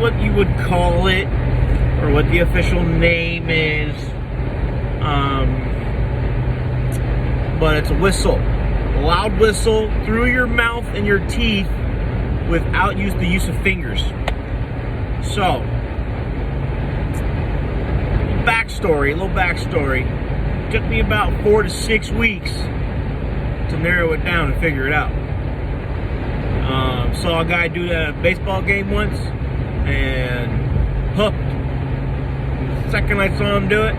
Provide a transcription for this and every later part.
what you would call it, or what the official name is. But it's a whistle. A loud whistle through your mouth and your teeth without the use of fingers. So, a little backstory. It took me about 4 to 6 weeks to narrow it down and figure it out. Saw a guy do that at a baseball game once, and hooked. The second I saw him do it,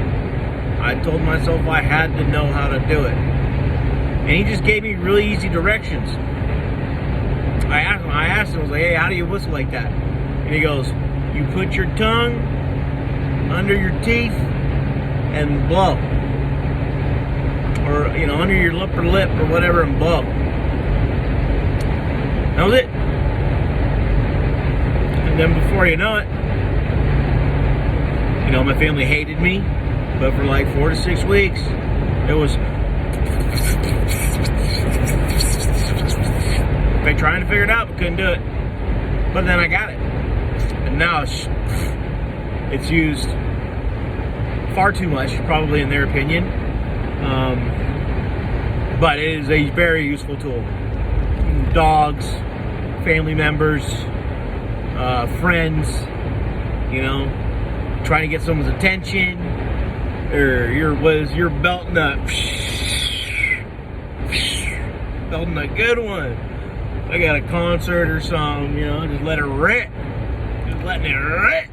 I told myself I had to know how to do it. And he just gave me really easy directions. I asked him, I was like, hey, how do you whistle like that? And he goes, you put your tongue under your teeth and blow. Or, under your upper lip or whatever and blow. That was it. And then before you know it, my family hated me. But for like 4 to 6 weeks, it was been trying to figure it out, but couldn't do it. But then I got it. And now it's used far too much, probably in their opinion. But it is a very useful tool. Dogs, family members, friends, trying to get someone's attention, or you're belting a good one. I got a concert or something, just let it rip. Just letting it rip.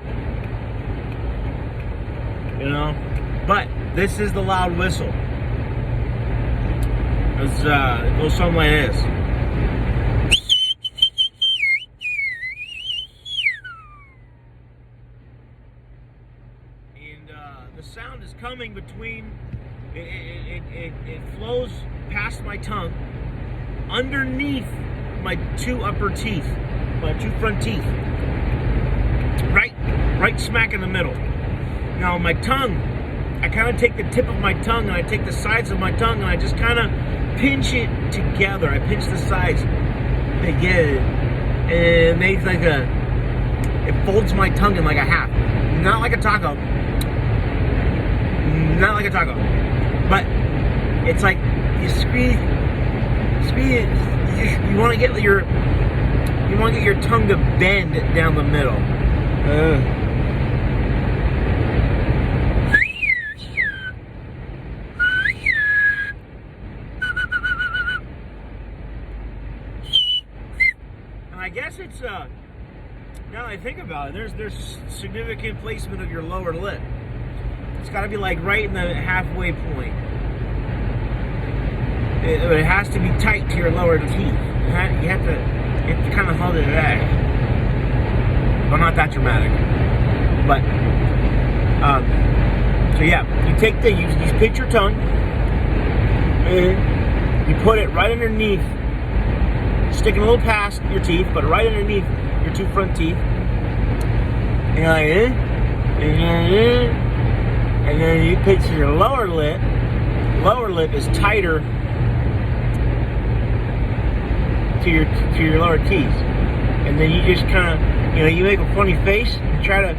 But this is the loud whistle. It goes something like this. And the sound is coming between, it flows past my tongue, underneath my 2 upper teeth, my 2 front teeth, right smack in the middle. Now my tongue, I kind of take the tip of my tongue and I take the sides of my tongue and I just kind of pinch it together. I pinch the sides together, and it makes it folds my tongue in like a half, not like a taco, but it's like you squeeze it. You want to get your tongue to bend down the middle. And I guess it's now that I think about it, there's significant placement of your lower lip. It's got to be like right in the halfway point. It has to be tight to your lower teeth. You have to kind of hold it back. Well, not that dramatic. But, so yeah, you pinch your tongue, and you put it right underneath, sticking a little past your teeth, but right underneath your 2 front teeth. And you're like, and then you pinch your lower lip. Lower lip is tighter to your lower teeth, and then you just kind of you make a funny face. You try to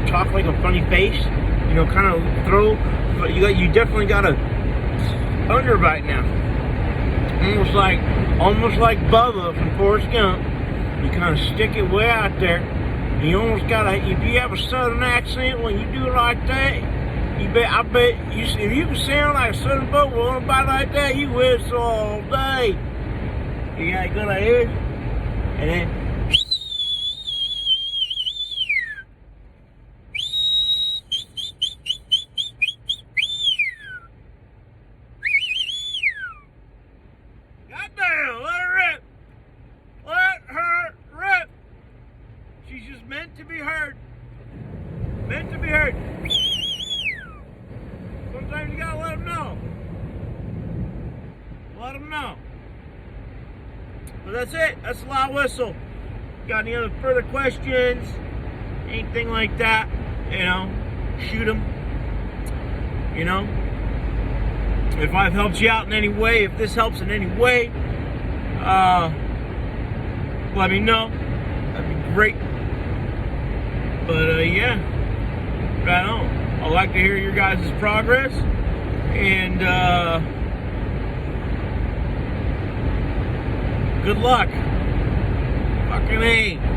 talk like a funny face. Kind of throw. But you definitely got a underbite now. Almost like Bubba from Forrest Gump. You kind of stick it way out there. And you almost gotta. If you have a southern accent when you do it like that, I bet if you can sound like a southern boat with a bite like that, you whistle all day. You got a good idea? And then goddamn, let her rip. Let her rip. She's just meant to be heard. Meant to be heard. Sometimes you gotta let them know. Let them know. But that's it. That's a loud whistle. Got any other further questions? Anything like that? Shoot them. If I've helped you out in any way, if this helps in any way, let me know. That'd be great. But yeah, right on. I'd like to hear your guys' progress, and good luck. Fucking A.